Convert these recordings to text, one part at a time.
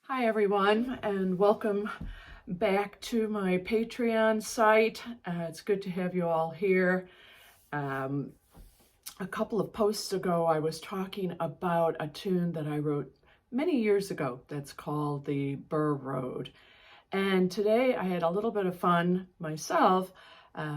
Hi everyone, and welcome back to my Patreon site. It's good to have you all here. A couple of posts ago I was talking about a tune that I wrote many years ago that's called the Birr Road. And today I had a little bit of fun myself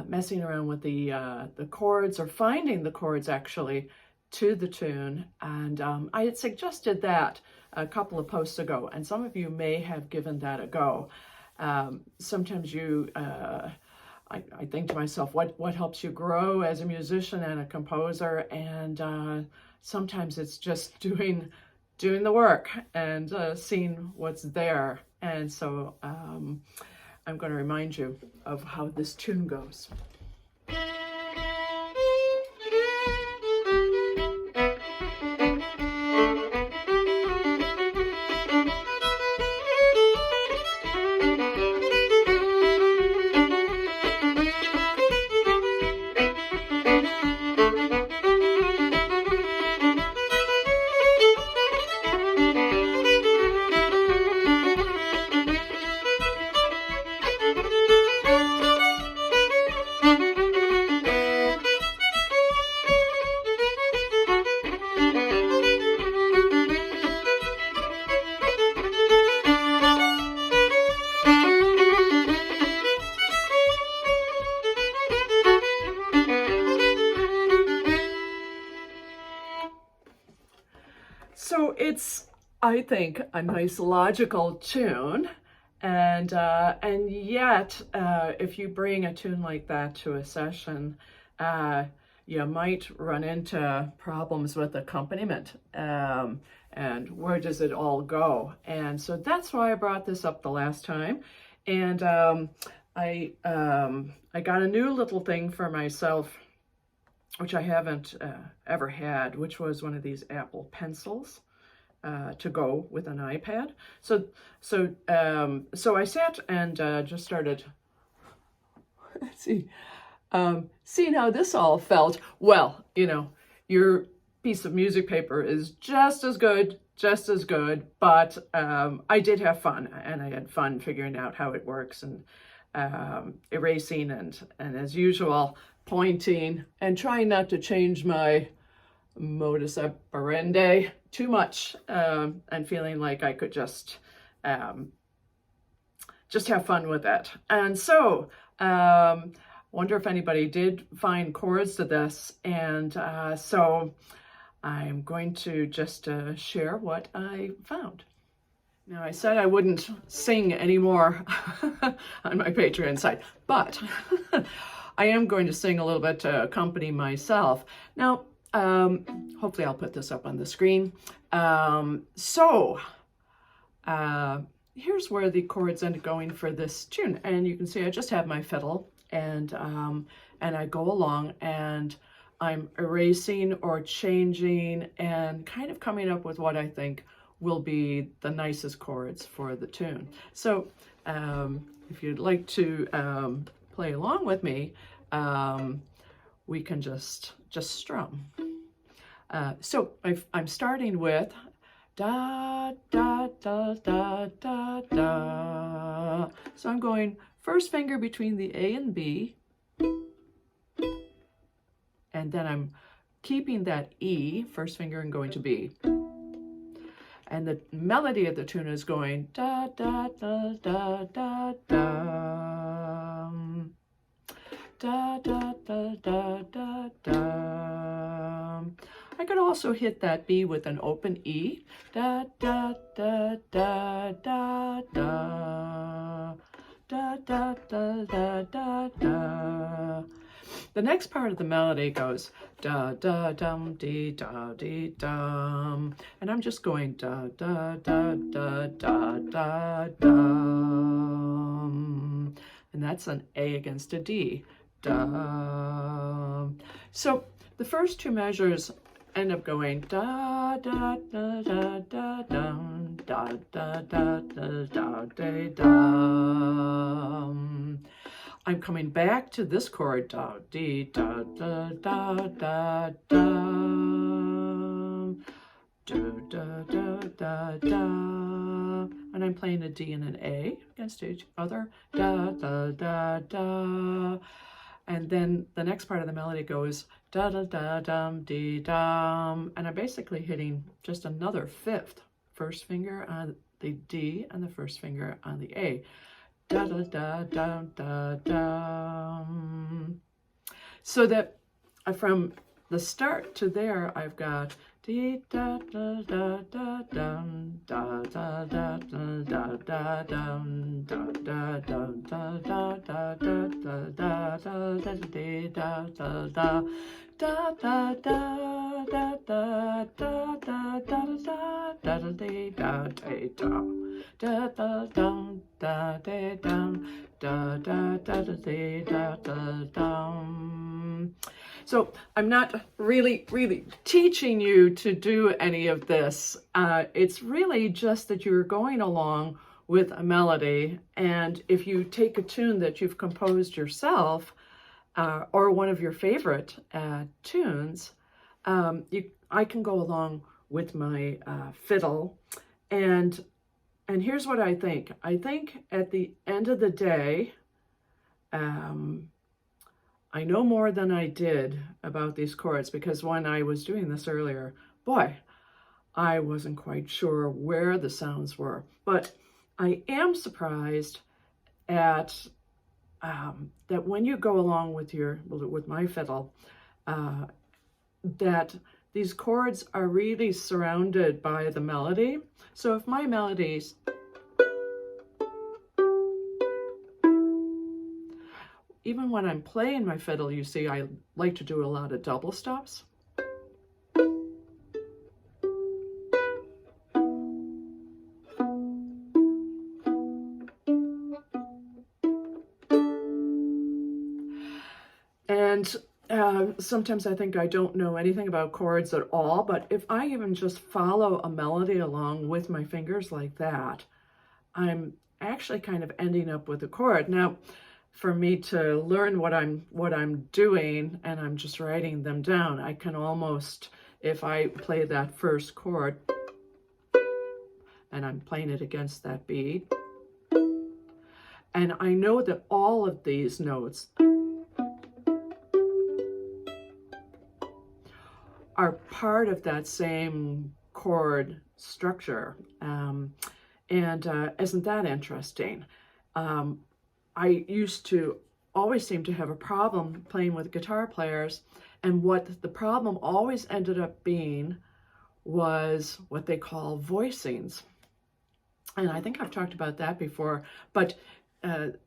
messing around with the chords, or finding the chords actually, to the tune. And I had suggested that a couple of posts ago, and some of you may have given that a go. Sometimes I think to myself, what helps you grow as a musician and a composer? And sometimes it's just doing the work and seeing what's there. And so I'm going to remind you of how this tune goes. So it's, I think, a nice logical tune, and yet if you bring a tune like that to a session, you might run into problems with accompaniment, and where does it all go? And so that's why I brought this up the last time, and I got a new little thing for myself, which I haven't ever had, which was one of these Apple pencils to go with an iPad. So I sat and just started, seeing how this all felt. Well, your piece of music paper is just as good, but I did have fun, and I had fun figuring out how it works, and erasing, and as usual, pointing and trying not to change my modus operandi too much, and feeling like I could just have fun with it. And so wonder if anybody did find chords to this, and so I'm going to just share what I found. Now, I said I wouldn't sing anymore on my Patreon site, but I am going to sing a little bit to accompany myself. Now, hopefully I'll put this up on the screen. Here's where the chords end up going for this tune. And you can see I just have my fiddle, and I go along, and I'm erasing or changing and kind of coming up with what I think will be the nicest chords for the tune. So if you'd like to play along with me, we can just strum. So I'm starting with da da da da da da. So I'm going first finger between the A and B, and then I'm keeping that E, first finger, and going to B. And the melody of the tune is going da da da da da da da da da da da da. I could also hit that B with an open E, da da da da da da da da da da da da. The next part of the melody goes da da dum dee dum, and I'm just going da da da da da da dum, and that's an A against a D, dum. So the first two measures end up going da da da da da dum, da da da da da da dum. I'm coming back to this chord, da dee da da da da da, da da da da da, and I'm playing a D and an A against each other. Da, da, da, da. And then the next part of the melody goes da, da, da, dum, dee, dum. And I'm basically hitting just another fifth. First finger on the D and the first finger on the A. Da, da, da, da, da, dum. So that from the start to there, I've got dee da da da da dum da da da da da da dum da da da da da da da da da da da dee da da da da da da da da da da da da da dee da dee da da da dum da dee dum da da da da dee da da dum. So I'm not really teaching you to do any of this. It's really just that you're going along with a melody, and if you take a tune that you've composed yourself or one of your favorite tunes, I can go along with my fiddle. And here's what I think. I think at the end of the day, I know more than I did about these chords, because when I was doing this earlier, boy, I wasn't quite sure where the sounds were. But I am surprised at that when you go along with my fiddle, that these chords are really surrounded by the melody. So if my melodies, even when I'm playing my fiddle, you see, I like to do a lot of double stops. And sometimes I think I don't know anything about chords at all, but if I even just follow a melody along with my fingers like that, I'm actually kind of ending up with a chord. Now, for me to learn what I'm doing and I'm just writing them down, I can almost, if I play that first chord and I'm playing it against that beat, and I know that all of these notes are part of that same chord structure. Isn't that interesting? I used to always seem to have a problem playing with guitar players, and what the problem always ended up being was what they call voicings. And I think I've talked about that before, but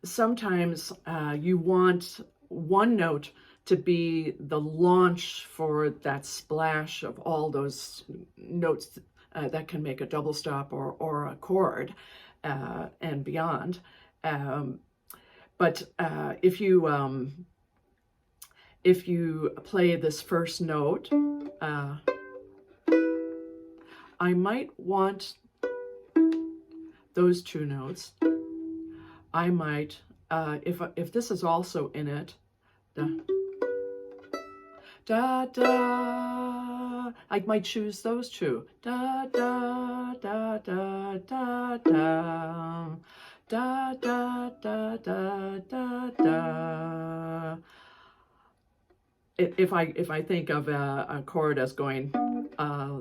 sometimes you want one note to be the launch for that splash of all those notes that can make a double stop or a chord and beyond. But if you play this first note, I might want those two notes. I might, if this is also in it, da, da, da, I might choose those two. Da, da, da, da, da, da. Da, da, da, da, da, da. If I think of a chord as going da,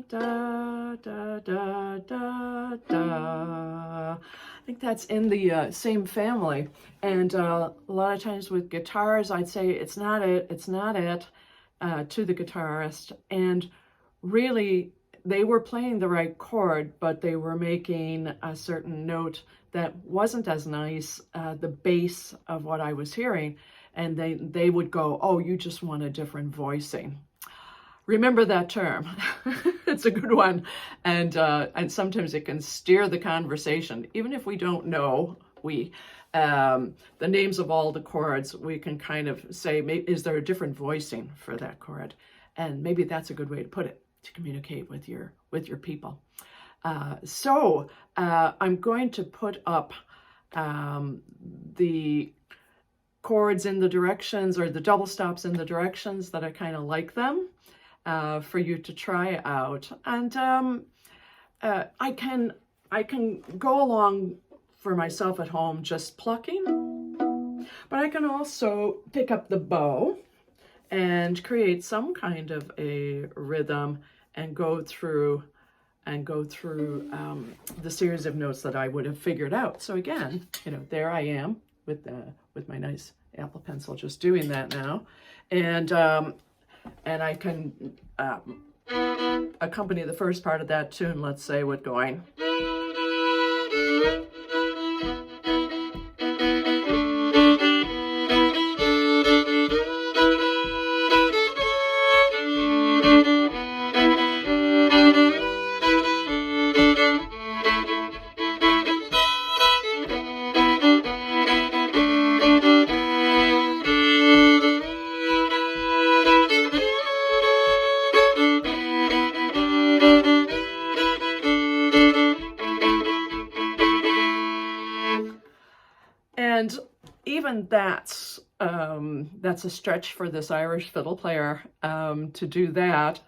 da, da, da, da, da. I think that's in the same family. And a lot of times with guitars, I'd say it's not it to the guitarist. And really, they were playing the right chord, but they were making a certain note that wasn't as nice, the bass of what I was hearing, and they would go, oh, you just want a different voicing. Remember that term. It's a good one, and sometimes it can steer the conversation. Even if we don't know the names of all the chords, we can kind of say, is there a different voicing for that chord? And maybe that's a good way to put it, to communicate with your people. So I'm going to put up the chords in the directions, or the double stops in the directions that I kind of like them. for you to try out. And I can go along for myself at home just plucking, but I can also pick up the bow and create some kind of a rhythm and go through the series of notes that I would have figured out. So again, there I am with my nice Apple Pencil, just doing that now, and I can accompany the first part of that tune, let's say, with going. And even that's a stretch for this Irish fiddle player to do that,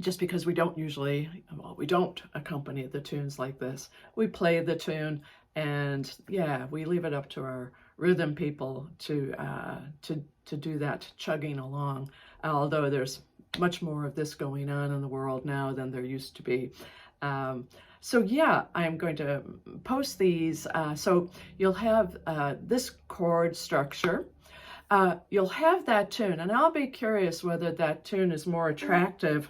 just because we don't accompany the tunes like this. We play the tune, and yeah, we leave it up to our rhythm people to do that chugging along. Although there's much more of this going on in the world now than there used to be. So yeah, I'm going to post these. So you'll have this chord structure. You'll have that tune, and I'll be curious whether that tune is more attractive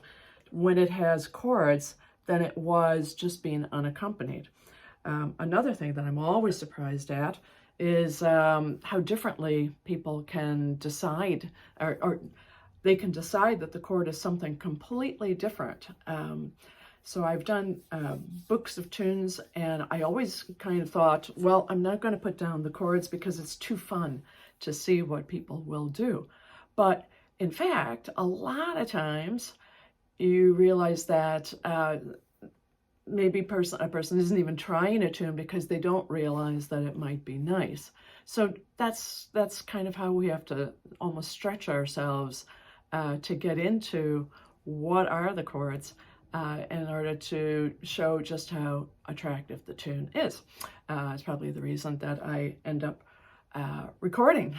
when it has chords than it was just being unaccompanied. Another thing that I'm always surprised at is how differently people can decide, or they can decide that the chord is something completely different. So I've done books of tunes, and I always kind of thought, well, I'm not going to put down the chords because it's too fun to see what people will do. But in fact, a lot of times you realize that maybe a person isn't even trying a tune because they don't realize that it might be nice. So that's kind of how we have to almost stretch ourselves to get into what are the chords in order to show just how attractive the tune is. It's probably the reason that I end up recording.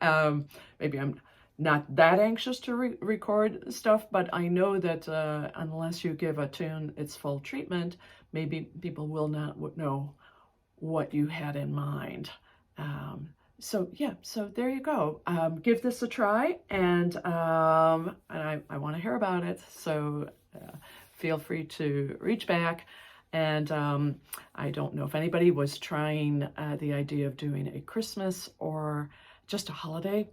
Maybe I'm not that anxious to record stuff, but I know that unless you give a tune its full treatment, maybe people will not know what you had in mind. So yeah, so there you go. Give this a try, and I want to hear about it. So feel free to reach back. And I don't know if anybody was trying the idea of doing a Christmas or just a holiday,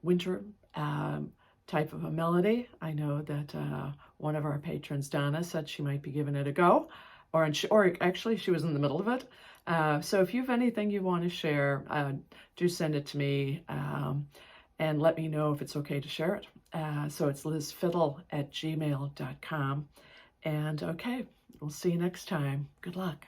winter type of a melody. I know that one of our patrons, Donna, said she might be giving it a go, or actually she was in the middle of it. So if you have anything you want to share, do send it to me and let me know if it's okay to share it. So it's lizfiddle@gmail.com. And okay, we'll see you next time. Good luck.